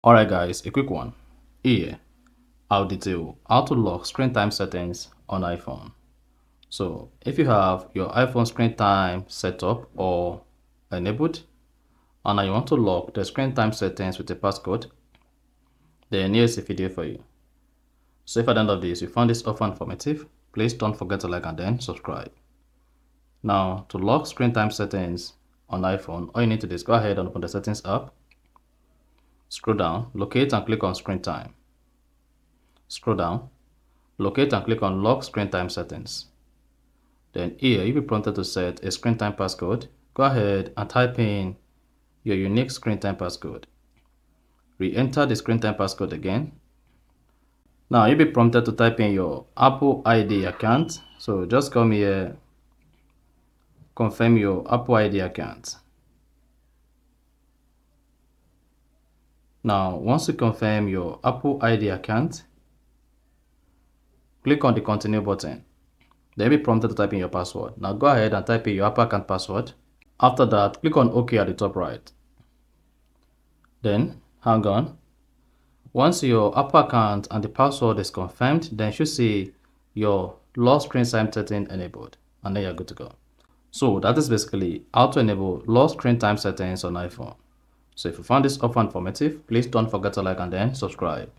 Alright guys, a quick one. Here, I'll detail how to lock screen time settings on iPhone. So if you have your iPhone screen time set up or enabled, and you want to lock the screen time settings with a passcode, then here's a video for you. So if at the end of this you found this offer informative, please don't forget to like and then subscribe. Now to lock screen time settings on iPhone, all you need to do is go ahead and open the settings app. Scroll down, locate and click on screen time. Scroll down, locate and click on lock screen time settings. Then here you'll be prompted to set a screen time passcode. Go ahead and type in your unique screen time passcode. Re-enter the screen time passcode again. Now you'll be prompted to type in your Apple ID account. So just come here, confirm your Apple ID account. Now once you confirm your Apple ID account, click on the continue button. Then you'll be prompted to type in your password. Now go ahead and type in your Apple account password. After that, click on OK at the top right. Then hang on. Once your Apple account and the password is confirmed, then you should see your lock screen time setting enabled, and then you're good to go. So that is basically how to enable lock screen time settings on iPhone. So if you found this offer informative, please don't forget to like and then subscribe.